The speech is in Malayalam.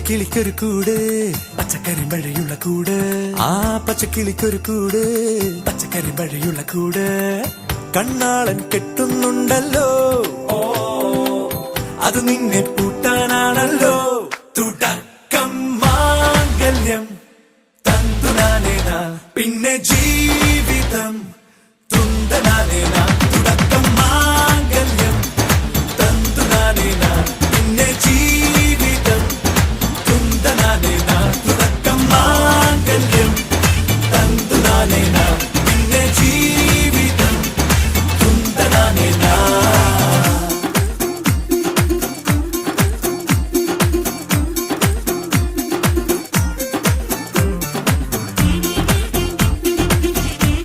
പച്ചക്കിളിക്കൊരു കൂട് പച്ചക്കറി മഴയുള്ള കൂട് ആ പച്ചക്കിളിക്കൊരു കൂട് പച്ചക്കറി മഴയുള്ള കൂട് കണ്ണാളൻ കെട്ടുന്നുണ്ടല്ലോ അത് നിന്നെ പൂട്ടാനാണല്ലോ തുടക്കം മാംഗല്യം തന്തുനാനേന പിന്നെ